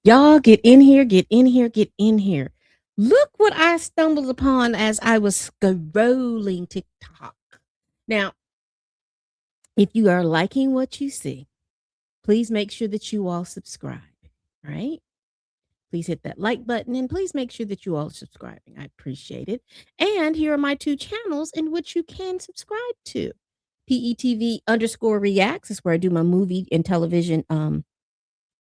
Y'all get in here, get in here, get in here. Look what I stumbled upon as I was scrolling TikTok. Now, if you are liking what you see, please make sure that you all subscribe, right? Please hit that like button and please make sure that you all are subscribing. I appreciate it. And here are my two channels in which you can subscribe to. PETV_reacts is where I do my movie and television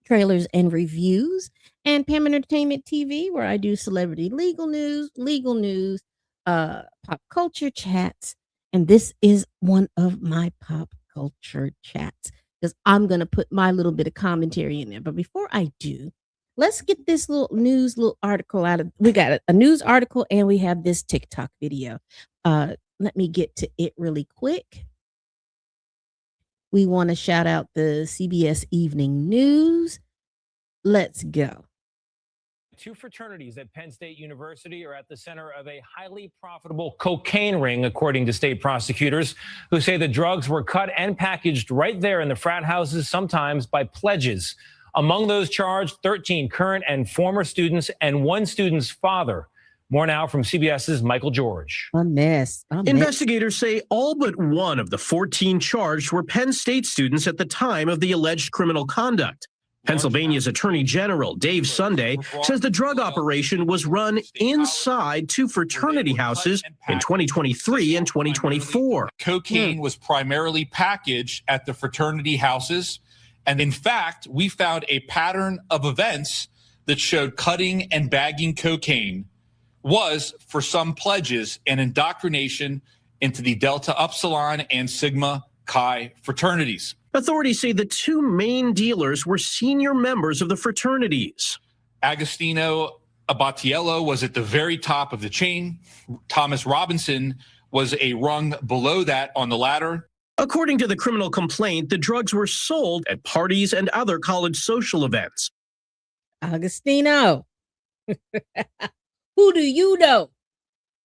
trailers and reviews, and Pam Entertainment TV, where I do celebrity legal news, pop culture chats. And this is one of my pop culture chats because I'm going to put my little bit of commentary in there. But before I do, let's get this little article out of, we got a news article and we have this TikTok video. Let me get to it really quick. We want to shout out the CBS Evening News. Let's go. Two fraternities at Penn State University are at the center of a highly profitable cocaine ring, according to state prosecutors, who say the drugs were cut and packaged right there in the frat houses, sometimes by pledges. Among those charged, 13 current and former students and one student's father. More now from CBS's Michael George. A mess. Investigators say all but one of the 14 charged were Penn State students at the time of the alleged criminal conduct. Pennsylvania's Attorney General Dave Sunday says the drug operation was run inside two fraternity houses in 2023 and 2024. Cocaine was primarily packaged at the fraternity houses. And in fact, we found a pattern of events that showed cutting and bagging cocaine was, for some pledges, an indoctrination into the Delta Upsilon and Sigma Chi fraternities. Authorities say the two main dealers were senior members of the fraternities. Agostino Abatiello was at the very top of the chain. Thomas Robinson was a rung below that on the ladder. According to the criminal complaint, the drugs were sold at parties and other college social events. Agostino, who do you know?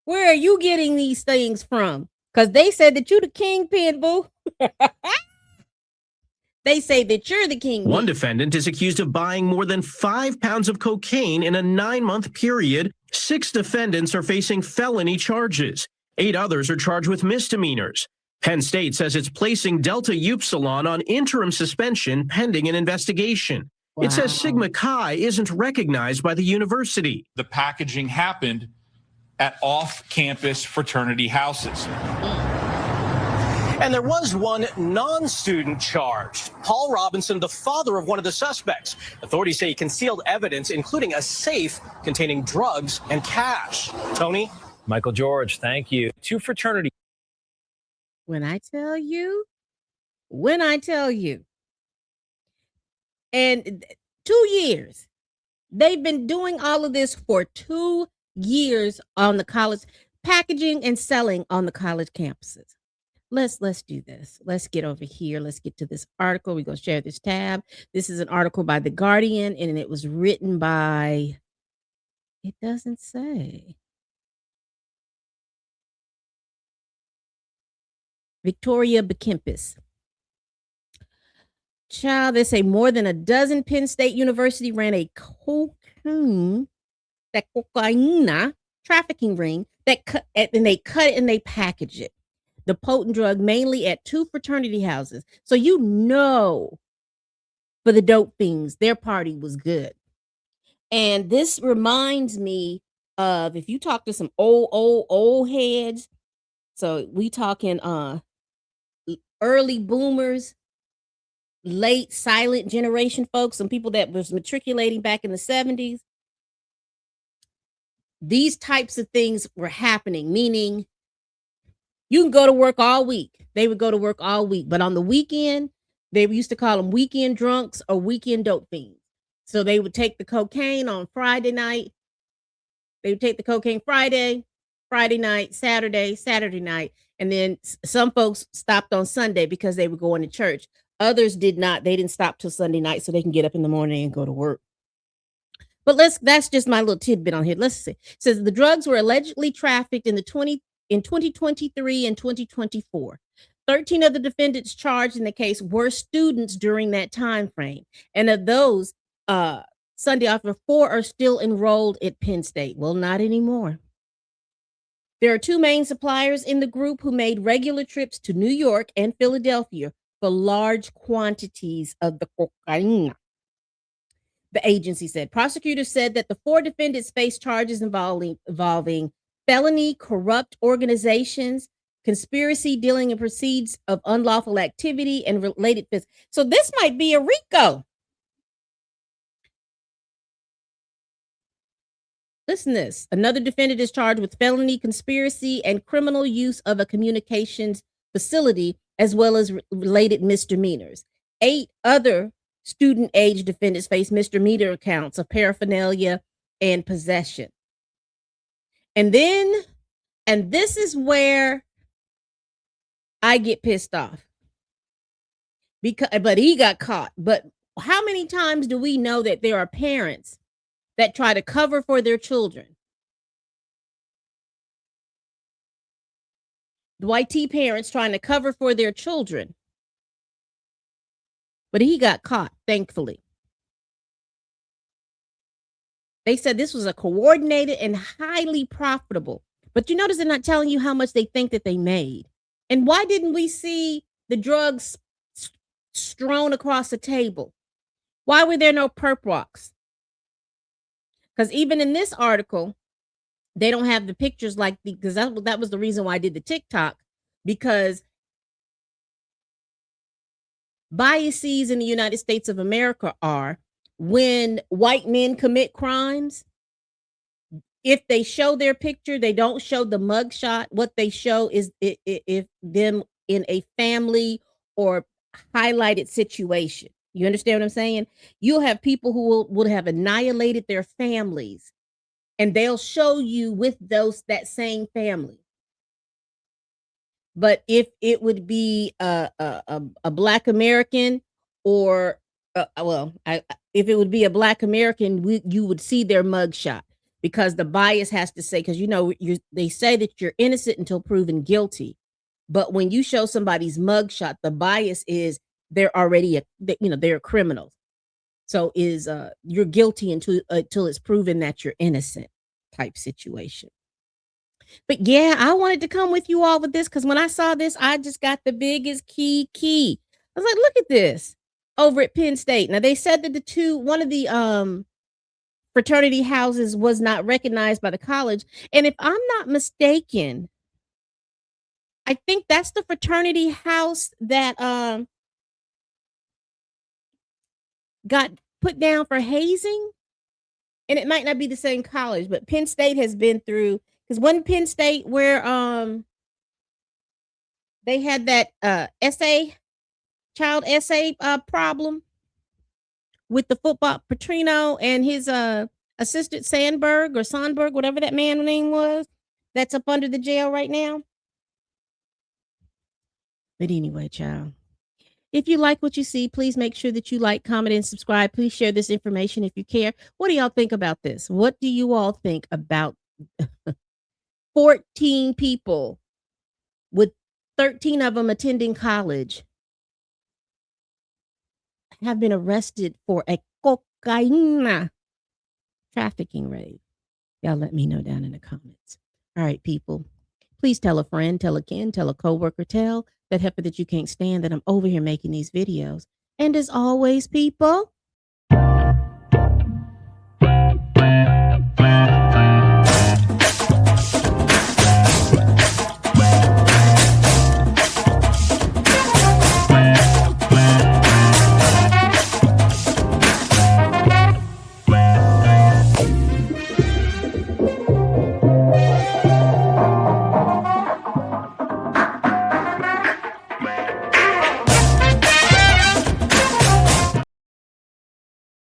Where are you getting these things from? Because they said that you the kingpin, boo. They say that you're the king. One defendant is accused of buying more than 5 pounds of cocaine in a 9-month period. 6 defendants are facing felony charges. 8 others are charged with misdemeanors. Penn State says it's placing Delta Upsilon on interim suspension pending an investigation. Wow. It says Sigma Chi isn't recognized by the university. The packaging happened at off-campus fraternity houses. And there was one non-student charged. Paul Robinson, the father of one of the suspects. Authorities say he concealed evidence, including a safe containing drugs and cash. Tony? Michael George, thank you. Two fraternities. When I tell you. And 2 years. They've been doing all of this for 2 years on the college, packaging and selling on the college campuses. Let's do this. Let's get over here. Let's get to this article. We're going to share this tab. This is an article by The Guardian, and it was written by, it doesn't say. Victoria Bekempis. Child, they say more than a dozen Penn State University ran a cocaine trafficking ring that cut, and they cut it and they package it. The potent drug mainly at 2 fraternity houses. So for the dope fiends, their party was good. And this reminds me of, if you talk to some old heads, so we talking early boomers, late silent generation folks, some people that was matriculating back in the 70s. These types of things were happening, meaning you can go to work all week. They would go to work all week. But on the weekend, they used to call them weekend drunks or weekend dope fiends. So they would take the cocaine on Friday night. They would take the cocaine Friday night, Saturday night. And then some folks stopped on Sunday because they were going to church. Others did not. They didn't stop till Sunday night so they can get up in the morning and go to work. But that's just my little tidbit on here. Let's see. It says the drugs were allegedly trafficked in 2023 and 2024. 13 of the defendants charged in the case were students during that time frame. And of those, Sunday after 4 are still enrolled at Penn State. Well, not anymore. There are 2 main suppliers in the group who made regular trips to New York and Philadelphia for large quantities of the cocaine. The agency said. Prosecutors said that the 4 defendants face charges involving felony, corrupt organizations, conspiracy, dealing in proceeds of unlawful activity, and related. So this might be a RICO. Listen to this. Another defendant is charged with felony, conspiracy, and criminal use of a communications facility, as well as related misdemeanors. 8 other student-age defendants face misdemeanor counts of paraphernalia and possession. And this is where I get pissed off. But he got caught. But how many times do we know that there are parents that try to cover for their children? Dwight T. parents trying to cover for their children. But he got caught, thankfully. They said this was a coordinated and highly profitable. But you notice they're not telling you how much they think that they made. And why didn't we see the drugs strewn across the table? Why were there no perp walks? Because even in this article, they don't have the pictures because that was the reason why I did the TikTok, because biases in the United States of America are when white men commit crimes, if they show their picture, they don't show the mugshot. What they show is if them in a family or highlighted situation. You understand what I'm saying? You'll have people who would have annihilated their families, and they'll show you with that same family. But if it would be a Black American, or if it would be a Black American, you would see their mugshot, because the bias has to say, because they say that you're innocent until proven guilty. But when you show somebody's mugshot, the bias is they're already they're criminals. So you're guilty until it's proven that you're innocent type situation. But yeah, I wanted to come with you all with this, because when I saw this, I just got the biggest key. I was like, look at this over at Penn State. Now they said that one of the fraternity houses was not recognized by the college. And if I'm not mistaken, I think that's the fraternity house that got put down for hazing. And it might not be the same college, but Penn State has been through, because one Penn State where they had that child essay problem with the football Petrino and his assistant Sandberg, whatever that man's name was, that's up under the jail right now. But anyway, child, if you like what you see, please make sure that you like, comment, and subscribe. Please share this information if you care. What do y'all think about this? What do you all think about 14 people with 13 of them attending college have been arrested for a cocaine trafficking raid? Y'all let me know down in the comments. All right, people, please tell a friend, tell a kin, tell a coworker, tell that heifer that you can't stand that I'm over here making these videos. And as always, people,